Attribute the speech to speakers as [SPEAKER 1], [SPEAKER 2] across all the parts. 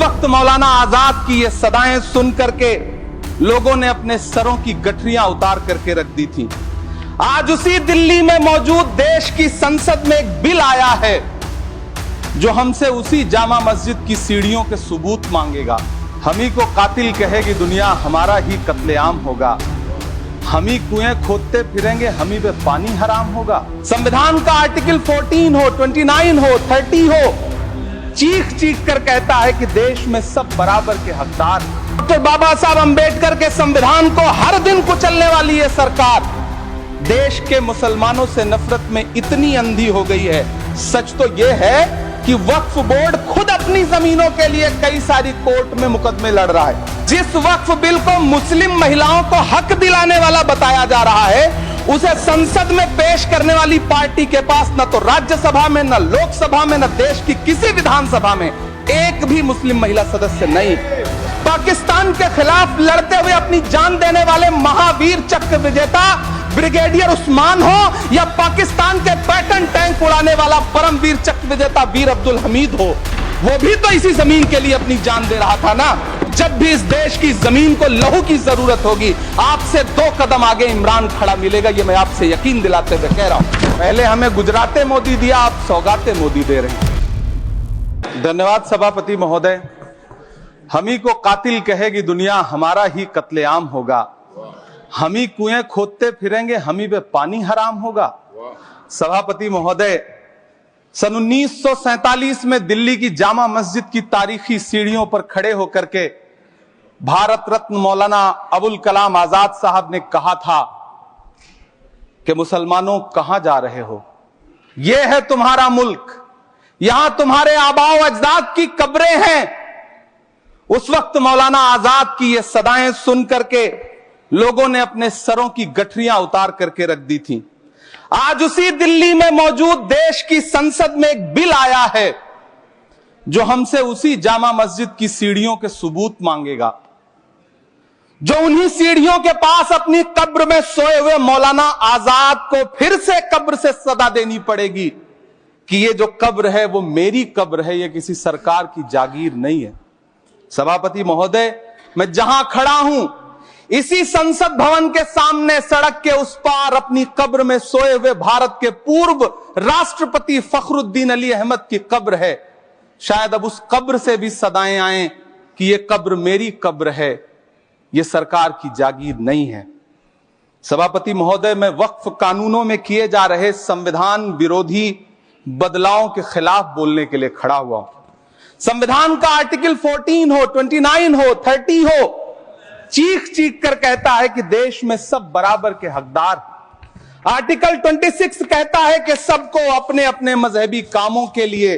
[SPEAKER 1] वक्त मौलाना आजाद की ये सदाएं सुन करके लोगों ने अपने सरों की गठरियां उतार करके रख दी थी। आज उसी दिल्ली में मौजूद देश की संसद में एक बिल आया है जो हमसे उसी जामा मस्जिद की सीढ़ियों के सबूत मांगेगा। हम ही को कातिल कहेगी दुनिया, हमारा ही कत्लेआम होगा। हम ही कुएं खोदते फिरेंगे, हम ही पे पानी हराम होगा। संविधान का आर्टिकल 14 हो, 29 हो, 30 हो, चीख चीख कर कहता है कि देश में सब बराबर के हकदार। डॉक्टर बाबा साहब अंबेडकर के संविधान को हर दिन कुचलने वाली ये सरकार देश के मुसलमानों से नफरत में इतनी अंधी हो गई है। सच तो यह है कि वक्फ बोर्ड खुद अपनी जमीनों के लिए कई सारी कोर्ट में मुकदमे लड़ रहा है। जिस वक्फ बिल को मुस्लिम महिलाओं को हक दिलाने वाला बताया जा रहा है, उसे संसद में पेश करने वाली पार्टी के पास न तो राज्यसभा में, न लोकसभा में, न देश की किसी विधानसभा में एक भी मुस्लिम महिला सदस्य नहीं। पाकिस्तान के खिलाफ लड़ते हुए अपनी जान देने वाले महावीर चक्र विजेता ब्रिगेडियर उस्मान हो या पाकिस्तान के पैटर्न टैंक उड़ाने वाला परमवीर चक्र विजेता वीर अब्दुल हमीद हो, वो भी तो इसी जमीन के लिए अपनी जान दे रहा था ना। जब भी इस देश की जमीन को लहू की जरूरत होगी, आपसे 2 कदम आगे इमरान खड़ा मिलेगा, ये मैं आपसे यकीन दिलाते हुए कह रहा हूं। पहले हमें गुजराते मोदी दिया, आप सौगाते मोदी दे रहे हैं। धन्यवाद सभापति महोदय। हम ही को कातिल कहेगी दुनिया, हमारा ही कत्लेआम होगा। हम ही कुएं खोदते फिरेंगे, हम ही पे पानी हराम होगा। सभापति महोदय, सन 1947 में दिल्ली की जामा मस्जिद की तारीखी सीढ़ियों पर खड़े होकर के भारत रत्न मौलाना अबुल कलाम आजाद साहब ने कहा था कि मुसलमानों कहां जा रहे हो, यह है तुम्हारा मुल्क, यहां तुम्हारे आबाओ अजदाद की कब्रें हैं। उस वक्त मौलाना आजाद की ये सदाएं सुन करके लोगों ने अपने सरों की गठरियां उतार करके रख दी थी। आज उसी दिल्ली में मौजूद देश की संसद में एक बिल आया है जो हमसे उसी जामा मस्जिद की सीढ़ियों के सबूत मांगेगा, जो उन्हीं सीढ़ियों के पास अपनी कब्र में सोए हुए मौलाना आजाद को फिर से कब्र से सदा देनी पड़ेगी कि ये जो कब्र है वो मेरी कब्र है, ये किसी सरकार की जागीर नहीं है। सभापति महोदय, मैं जहां खड़ा हूं इसी संसद भवन के सामने सड़क के उस पार अपनी कब्र में सोए हुए भारत के पूर्व राष्ट्रपति फखरुद्दीन अली अहमद की कब्र है। शायद अब उस कब्र से भी सदाएं आए कि ये कब्र मेरी कब्र है, ये सरकार की जागीर नहीं है। सभापति महोदय, मैं वक्फ कानूनों में किए जा रहे संविधान विरोधी बदलावों के खिलाफ बोलने के लिए खड़ा हुआ हूं। संविधान का आर्टिकल 14 हो, 29 हो, 30 हो, चीख चीख कर कहता है कि देश में सब बराबर के हकदार। आर्टिकल 26 कहता है कि सबको अपने अपने मजहबी कामों के लिए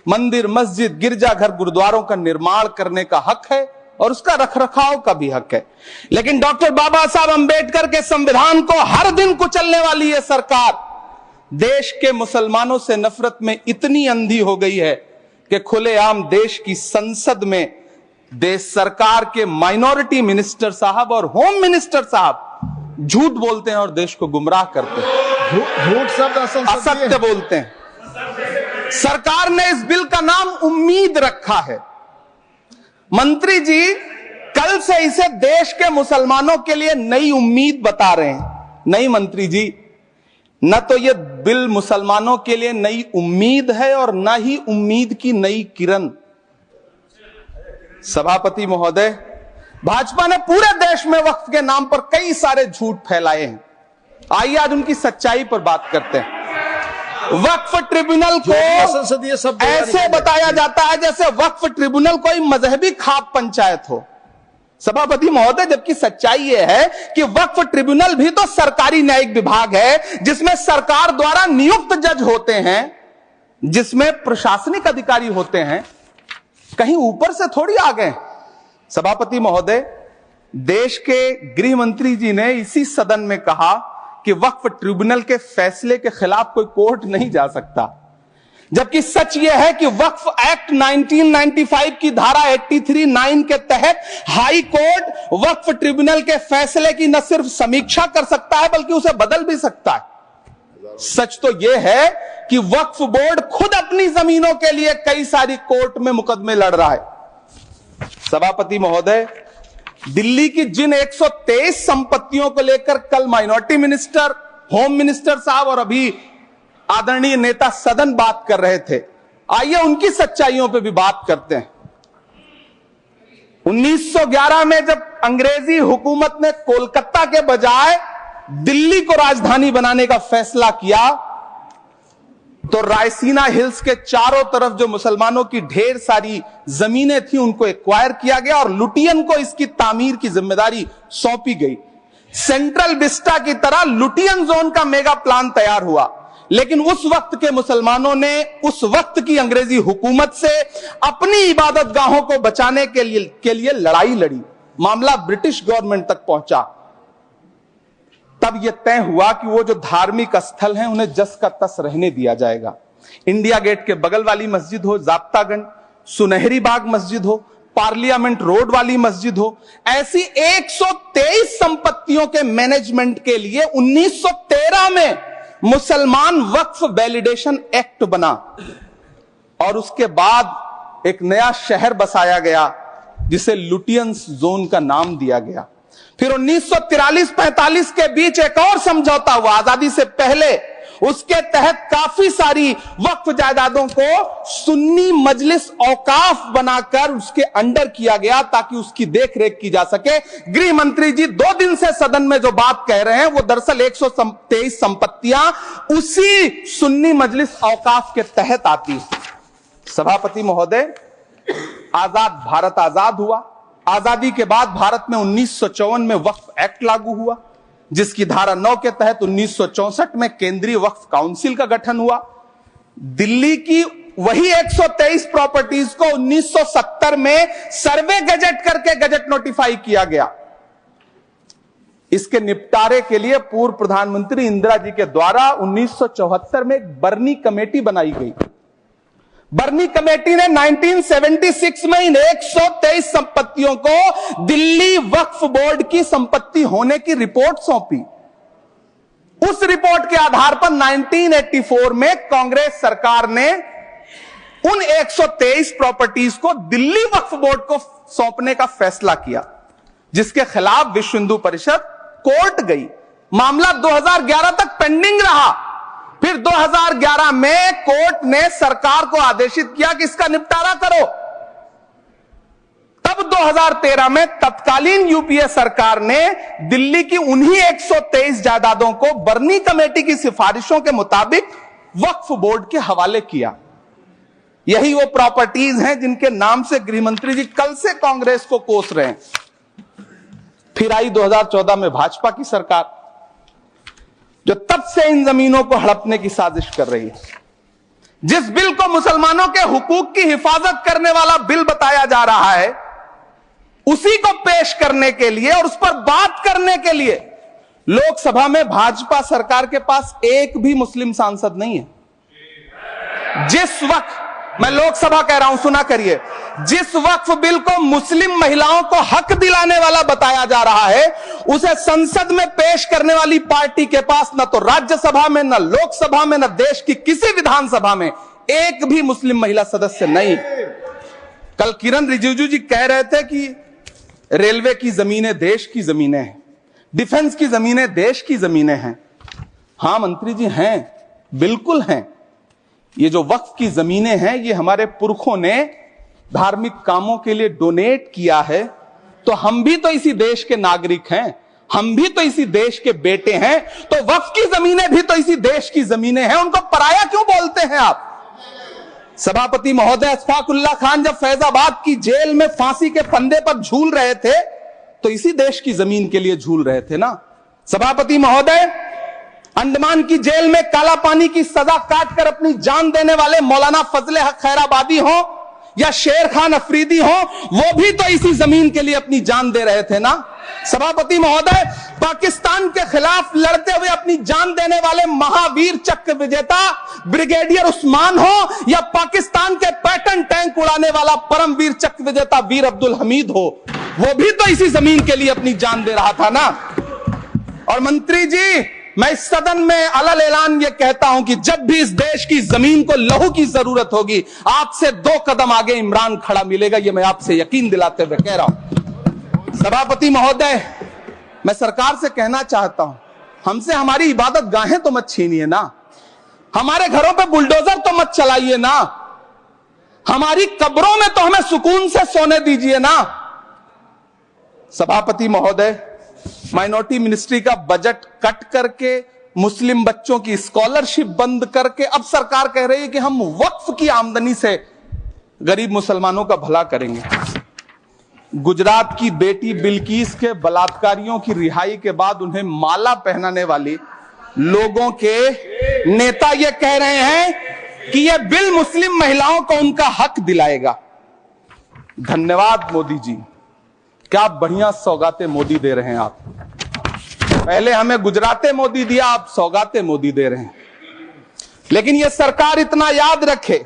[SPEAKER 1] मंदिर, मस्जिद, गिरजाघर, गुरुद्वारों का निर्माण करने का हक है और उसका रखरखाव का भी हक है। लेकिन डॉक्टर बाबा साहब अंबेडकर के संविधान को हर दिन कुचलने वाली यह सरकार देश के मुसलमानों से नफरत में इतनी अंधी हो गई है कि खुलेआम देश की संसद में देश सरकार के माइनॉरिटी मिनिस्टर साहब और होम मिनिस्टर साहब झूठ बोलते हैं और देश को गुमराह करते हैं,
[SPEAKER 2] झूठ शब्द
[SPEAKER 1] असत्य बोलते हैं। सरकार ने इस बिल का नाम उम्मीद रखा है। मंत्री जी कल से इसे देश के मुसलमानों के लिए नई उम्मीद बता रहे हैं। नहीं मंत्री जी, न तो यह बिल मुसलमानों के लिए नई उम्मीद है और न ही उम्मीद की नई किरण। सभापति महोदय, भाजपा ने पूरे देश में वक्फ के नाम पर कई सारे झूठ फैलाए हैं। आइए आज उनकी सच्चाई पर बात करते हैं। वक्फ ट्रिब्यूनल को ऐसे बताया जाता है जैसे वक्फ ट्रिब्यूनल कोई मजहबी खाप पंचायत हो। सभापति महोदय, जबकि सच्चाई यह है कि वक्फ ट्रिब्यूनल भी तो सरकारी न्यायिक विभाग है जिसमें सरकार द्वारा नियुक्त जज होते हैं, जिसमें प्रशासनिक अधिकारी होते हैं, कहीं ऊपर से थोड़ी आ गए। सभापति महोदय, देश के गृह मंत्री जी ने इसी सदन में कहा कि वक्फ ट्रिब्यूनल के फैसले के खिलाफ कोई कोर्ट नहीं जा सकता, जबकि सच यह है कि वक्फ एक्ट 1995 की धारा 83(9) के तहत हाई कोर्ट वक्फ ट्रिब्यूनल के फैसले की न सिर्फ समीक्षा कर सकता है बल्कि उसे बदल भी सकता है। सच तो यह है कि वक्फ बोर्ड खुद अपनी जमीनों के लिए कई सारी कोर्ट में मुकदमे लड़ रहा है। सभापति महोदय, दिल्ली की जिन 123 संपत्तियों को लेकर कल माइनॉरिटी मिनिस्टर, होम मिनिस्टर साहब और अभी आदरणीय नेता सदन बात कर रहे थे, आइए उनकी सच्चाइयों पे भी बात करते हैं। 1911 में जब अंग्रेजी हुकूमत ने कोलकाता के बजाय दिल्ली को राजधानी बनाने का फैसला किया, तो रायसीना हिल्स के चारों तरफ जो मुसलमानों की ढेर सारी जमीनें थी उनको एक्वायर किया गया और लुटियन को इसकी तामीर की जिम्मेदारी सौंपी गई। सेंट्रल विस्टा की तरह लुटियन जोन का मेगा प्लान तैयार हुआ, लेकिन उस वक्त के मुसलमानों ने उस वक्त की अंग्रेजी हुकूमत से अपनी इबादत गाहों को बचाने के लिए लड़ाई लड़ी। मामला ब्रिटिश गवर्नमेंट तक पहुंचा। तब यह तय हुआ कि वो जो धार्मिक स्थल हैं उन्हें जस का तस रहने दिया जाएगा। इंडिया गेट के बगल वाली मस्जिद हो, जाब्तागंज, सुनहरी बाग मस्जिद हो, पार्लियामेंट रोड वाली मस्जिद हो, ऐसी 123 संपत्तियों के मैनेजमेंट के लिए 1913 में मुसलमान वक्फ वैलिडेशन एक्ट बना और उसके बाद एक नया शहर बसाया गया जिसे लुटियंस जोन का नाम दिया गया। फिर 1943-45 के बीच एक और समझौता हुआ आजादी से पहले, उसके तहत काफी सारी वक्फ जायदादों को सुन्नी मजलिस औकाफ बनाकर उसके अंडर किया गया ताकि उसकी देखरेख की जा सके। गृह मंत्री जी 2 दिन से सदन में जो बात कह रहे हैं वो दरअसल 123 संपत्तियां उसी सुन्नी मजलिस औकाफ के तहत आती है। सभापति महोदय, आजाद भारत आजाद हुआ। आजादी के बाद भारत में 1954 में वक्फ एक्ट लागू हुआ, जिसकी धारा 9 के तहत 1964 में केंद्रीय वक्फ काउंसिल का गठन हुआ। दिल्ली की वही 123 प्रॉपर्टीज को 1970 में सर्वे गजट करके गजट नोटिफाई किया गया। इसके निपटारे के लिए पूर्व प्रधानमंत्री इंदिरा जी के द्वारा 1974 में एक बर्नी कमेटी बनाई गई। बर्नी कमेटी ने 1976 में इन 123 संपत्तियों को दिल्ली वक्फ बोर्ड की संपत्ति होने की रिपोर्ट सौंपी। उस रिपोर्ट के आधार पर 1984 में कांग्रेस सरकार ने उन 123 प्रॉपर्टीज को दिल्ली वक्फ बोर्ड को सौंपने का फैसला किया, जिसके खिलाफ विश्व हिंदू परिषद कोर्ट गई। मामला 2011 तक पेंडिंग रहा। फिर 2011 में कोर्ट ने सरकार को आदेशित किया कि इसका निपटारा करो। तब 2013 में तत्कालीन यूपीए सरकार ने दिल्ली की उन्हीं 123 जायदादों को बर्नी कमेटी की सिफारिशों के मुताबिक वक्फ बोर्ड के हवाले किया। यही वो प्रॉपर्टीज हैं जिनके नाम से गृह मंत्री जी कल से कांग्रेस को कोस रहे हैं। फिर आई 2014 में भाजपा की सरकार, जो तब से इन जमीनों को हड़पने की साजिश कर रही है। जिस बिल को मुसलमानों के हुकूक की हिफाजत करने वाला बिल बताया जा रहा है, उसी को पेश करने के लिए और उस पर बात करने के लिए लोकसभा में भाजपा सरकार के पास एक भी मुस्लिम सांसद नहीं है। जिस वक्त, मैं लोकसभा कह रहा हूं, सुना करिए, जिस वक्फ बिल को मुस्लिम महिलाओं को हक दिलाने वाला बताया जा रहा है, उसे संसद में पेश करने वाली पार्टी के पास न तो राज्यसभा में, न लोकसभा में, न देश की किसी विधानसभा में एक भी मुस्लिम महिला सदस्य नहीं। कल किरण रिजिजू जी कह रहे थे कि रेलवे की जमीनें देश की जमीनें हैं, डिफेंस की जमीनें देश की जमीनें हैं। हां मंत्री जी, हैं, बिल्कुल हैं। ये जो वक्फ की जमीनें हैं, ये हमारे पुरखों ने धार्मिक कामों के लिए डोनेट किया है, तो हम भी तो इसी देश के नागरिक हैं, हम भी तो इसी देश के बेटे हैं, तो वक्फ की जमीनें भी तो इसी देश की जमीनें हैं। उनको पराया क्यों बोलते हैं आप? सभापति महोदय, अशफाकुल्लाह खान जब फैजाबाद की जेल में फांसी के फंदे पर झूल रहे थे, तो इसी देश की जमीन के लिए झूल रहे थे ना। सभापति महोदय, अंडमान की जेल में काला पानी की सजा काटकर अपनी जान देने वाले मौलाना फजले हक खैराबादी हो या शेर खान अफरीदी हो, वो भी तो इसी जमीन के लिए अपनी जान दे रहे थे ना। सभापति महोदय, पाकिस्तान के खिलाफ लड़ते हुए अपनी जान देने वाले महावीर चक्र विजेता ब्रिगेडियर उस्मान हो या पाकिस्तान के पैटर्न टैंक उड़ाने वाला परमवीर चक्र विजेता वीर अब्दुल हमीद हो, वो भी तो इसी जमीन के लिए अपनी जान दे रहा था ना। और मंत्री जी, मैं इस सदन में अलल ऐलान ये कहता हूं कि जब भी इस देश की जमीन को लहू की जरूरत होगी, आपसे 2 कदम आगे इमरान खड़ा मिलेगा। ये मैं आपसे यकीन दिलाते हुए कह रहा हूं। सभापति महोदय, मैं सरकार से कहना चाहता हूं, हमसे हमारी इबादत गाहें तो मत छीनिए ना, हमारे घरों पे बुलडोजर तो मत चलाइए ना, हमारी कब्रों में तो हमें सुकून से सोने दीजिए ना। सभापति महोदय, माइनॉरिटी मिनिस्ट्री का बजट कट करके, मुस्लिम बच्चों की स्कॉलरशिप बंद करके अब सरकार कह रही है कि हम वक्फ की आमदनी से गरीब मुसलमानों का भला करेंगे। गुजरात की बेटी बिल्किस के बलात्कारियों की रिहाई के बाद उन्हें माला पहनाने वाली लोगों के नेता यह कह रहे हैं कि यह बिल मुस्लिम महिलाओं को उनका हक दिलाएगा। धन्यवाद मोदी जी, क्या बढ़िया सौगातें मोदी दे रहे हैं आप। पहले हमें गुजराते मोदी दिया, आप सौगातें मोदी दे रहे हैं। लेकिन यह सरकार इतना याद रखे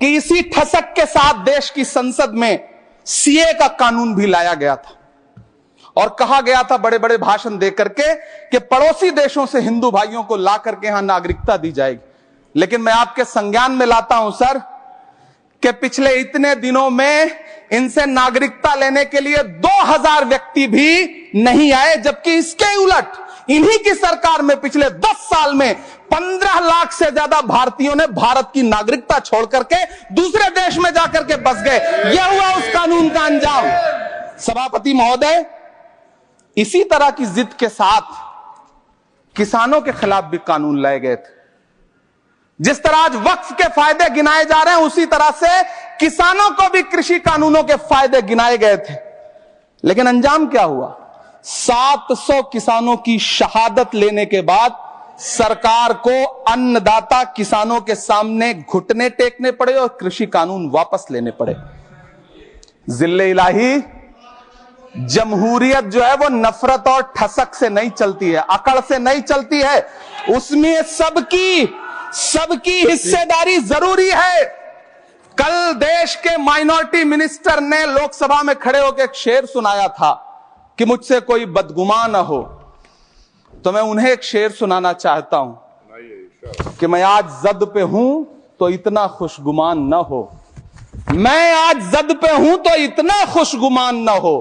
[SPEAKER 1] कि इसी ठसक के साथ देश की संसद में सीए का कानून भी लाया गया था और कहा गया था बड़े बड़े भाषण देकर के कि पड़ोसी देशों से हिंदू भाइयों को ला करके यहां नागरिकता दी जाएगी। लेकिन मैं आपके संज्ञान में लाता हूं सर कि पिछले इतने दिनों में इनसे नागरिकता लेने के लिए 2000 व्यक्ति भी नहीं आए, जबकि इसके उलट इन्हीं की सरकार में पिछले 10 साल में 15 लाख से ज्यादा भारतीयों ने भारत की नागरिकता छोड़ करके दूसरे देश में जाकर के बस गए। यह हुआ उस कानून का अंजाम। सभापति महोदय, इसी तरह की जिद के साथ किसानों के खिलाफ भी कानून लाए गए थे। जिस तरह आज वक्फ के फायदे गिनाए जा रहे हैं, उसी तरह से किसानों को भी कृषि कानूनों के फायदे गिनाए गए थे। लेकिन अंजाम क्या हुआ? 700 किसानों की शहादत लेने के बाद सरकार को अन्नदाता किसानों के सामने घुटने टेकने पड़े और कृषि कानून वापस लेने पड़े। जिल्ले इलाही, जमहूरियत जो है वो नफरत और ठसक से नहीं चलती है, अकड़ से नहीं चलती है, उसमें सबकी हिस्सेदारी जरूरी है। कल देश के माइनॉरिटी मिनिस्टर ने लोकसभा में खड़े होकर एक शेर सुनाया था कि मुझसे कोई बदगुमान न हो, तो मैं उन्हें एक शेर सुनाना चाहता हूं कि मैं आज जद पे हूं तो इतना खुशगुमान न हो, मैं आज जद पे हूं तो इतना खुशगुमान न हो,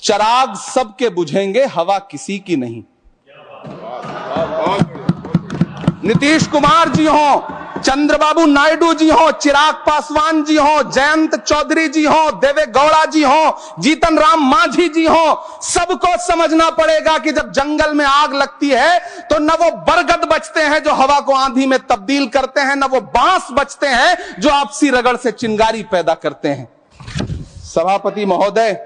[SPEAKER 1] चराग सबके बुझेंगे हवा किसी की नहीं। नीतीश कुमार जी हो, चंद्रबाबू नायडू जी हो, चिराग पासवान जी हो, जयंत चौधरी जी हो, देवे गौड़ा जी हो, जीतन राम मांझी जी हो, सबको समझना पड़ेगा कि जब जंगल में आग लगती है तो न वो बरगद बचते हैं जो हवा को आंधी में तब्दील करते हैं, न वो बांस बचते हैं जो आपसी रगड़ से चिंगारी पैदा करते हैं। सभापति महोदय,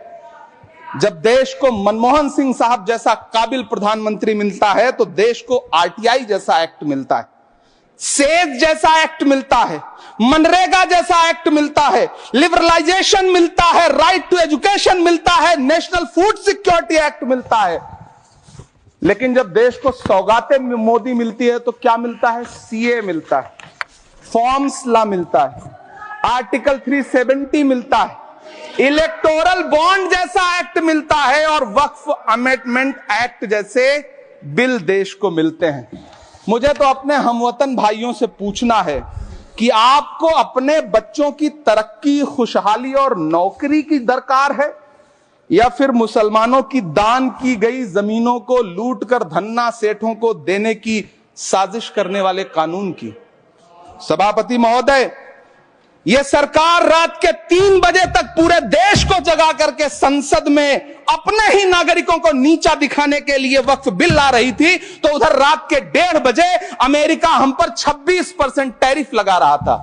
[SPEAKER 1] जब देश को मनमोहन सिंह साहब जैसा काबिल प्रधानमंत्री मिलता है तो देश को आरटीआई जैसा एक्ट मिलता है, सेज जैसा एक्ट मिलता है, मनरेगा जैसा एक्ट मिलता है, लिबरलाइजेशन मिलता है, राइट टू एजुकेशन मिलता है, नेशनल फूड सिक्योरिटी एक्ट मिलता है। लेकिन जब देश को सौगातें मोदी मिलती है तो क्या मिलता है? सीए मिलता है, फॉर्म्स लॉ मिलता है, आर्टिकल 370 मिलता है, इलेक्टोरल बॉन्ड जैसा एक्ट मिलता है और वक्फ अमेंडमेंट एक्ट जैसे बिल देश को मिलते हैं। मुझे तो अपने हमवतन भाइयों से पूछना है कि आपको अपने बच्चों की तरक्की, खुशहाली और नौकरी की दरकार है या फिर मुसलमानों की दान की गई जमीनों को लूट कर धन्ना सेठों को देने की साजिश करने वाले कानून की? सभापति महोदय, यह सरकार रात के 3 बजे तक पूरे देश को जगा करके संसद में अपने ही नागरिकों को नीचा दिखाने के लिए वक्फ बिल ला रही थी, तो उधर रात के 1:30 बजे अमेरिका हम पर 26% टैरिफ लगा रहा था।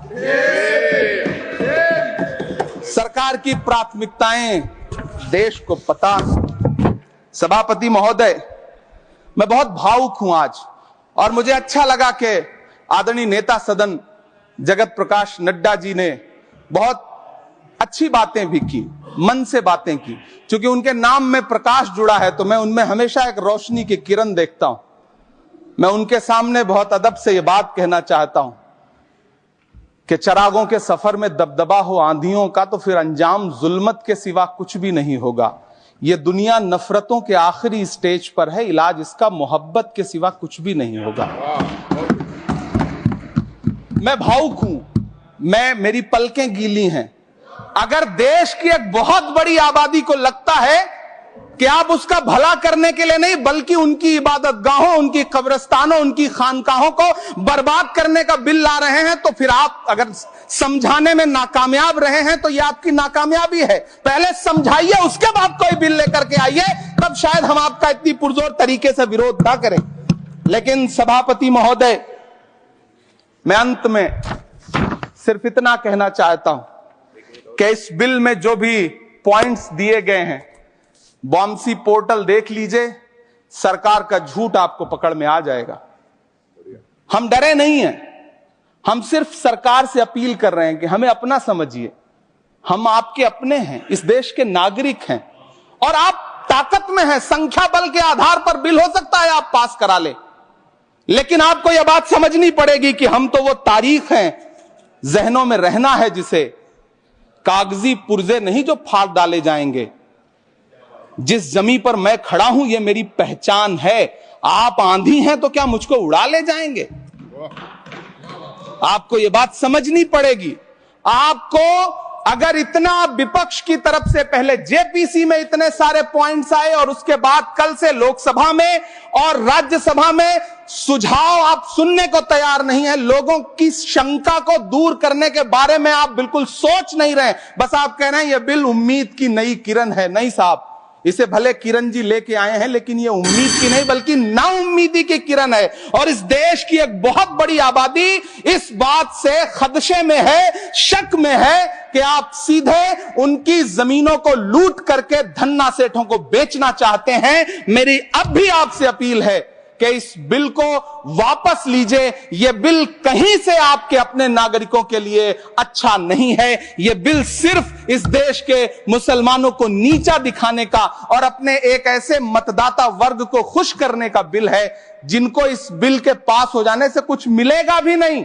[SPEAKER 1] सरकार की प्राथमिकताएं देश को पता। सभापति महोदय, मैं बहुत भावुक हूं आज, और मुझे अच्छा लगा कि आदरणीय नेता सदन जगत प्रकाश नड्डा जी ने बहुत अच्छी बातें भी की, मन से बातें की। क्योंकि उनके नाम में प्रकाश जुड़ा है तो मैं उनमें हमेशा एक रोशनी की किरण देखता हूं। मैं उनके सामने बहुत अदब से यह बात कहना चाहता हूं कि चरागों के सफर में दबदबा हो आंधियों का तो फिर अंजाम जुल्मत के सिवा कुछ भी नहीं होगा। ये दुनिया नफरतों के आखिरी स्टेज पर है, इलाज इसका मोहब्बत के सिवा कुछ भी नहीं होगा। मैं भावुक हूं, मेरी पलकें गीली हैं। अगर देश की एक बहुत बड़ी आबादी को लगता है कि आप उसका भला करने के लिए नहीं बल्कि उनकी इबादत गाहों, उनकी कब्रिस्तानों, उनकी खानकाहों को बर्बाद करने का बिल ला रहे हैं, तो फिर आप अगर समझाने में नाकामयाब रहे हैं तो यह आपकी नाकामयाबी है। पहले समझाइए, उसके बाद कोई बिल लेकर के आइए, तब शायद हम आपका इतनी पुरजोर तरीके से विरोध ना करें। लेकिन सभापति महोदय, मैं अंत में सिर्फ इतना कहना चाहता हूं कि इस बिल में जो भी पॉइंट्स दिए गए हैं, बॉम्सी पोर्टल देख लीजिए, सरकार का झूठ आपको पकड़ में आ जाएगा। हम डरे नहीं हैं, हम सिर्फ सरकार से अपील कर रहे हैं कि हमें अपना समझिए। हम आपके अपने हैं, इस देश के नागरिक हैं और आप ताकत में हैं। संख्या बल के आधार पर बिल हो सकता है आप पास करा ले, लेकिन आपको यह बात समझनी पड़ेगी कि हम तो वो तारीख हैं, जहनों में रहना है जिसे कागजी पुर्जे नहीं जो फाड़ डाले जाएंगे। जिस जमीन पर मैं खड़ा हूं ये मेरी पहचान है। आप आंधी हैं तो क्या मुझको उड़ा ले जाएंगे? आपको यह बात समझनी पड़ेगी। आपको अगर इतना विपक्ष की तरफ से पहले जेपीसी में इतने सारे पॉइंट्स आए और उसके बाद कल से लोकसभा में और राज्यसभा में सुझाव आप सुनने को तैयार नहीं है, लोगों की शंका को दूर करने के बारे में आप बिल्कुल सोच नहीं रहे, बस आप कह रहे हैं यह बिल उम्मीद की नई किरण है। नहीं साहब, इसे भले किरण जी लेके आए हैं, लेकिन ये उम्मीद की नहीं बल्कि नाउम्मीदी की किरण है। और इस देश की एक बहुत बड़ी आबादी इस बात से खदशे में है, शक में है कि आप सीधे उनकी जमीनों को लूट करके धन्ना सेठों को बेचना चाहते हैं। मेरी अब भी आपसे अपील है कि इस बिल को वापस लीजिए। यह बिल कहीं से आपके अपने नागरिकों के लिए अच्छा नहीं है। यह बिल सिर्फ इस देश के मुसलमानों को नीचा दिखाने का और अपने एक ऐसे मतदाता वर्ग को खुश करने का बिल है जिनको इस बिल के पास हो जाने से कुछ मिलेगा भी नहीं।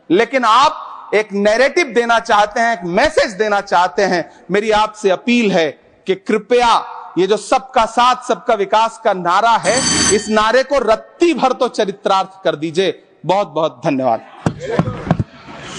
[SPEAKER 1] लेकिन आप एक नैरेटिव देना चाहते हैं, एक मैसेज देना चाहते हैं। मेरी आपसे अपील है कि कृपया ये जो सबका साथ सबका विकास का नारा है, इस नारे को रत्ती भर तो चरित्रार्थ कर दीजिए। बहुत बहुत धन्यवाद।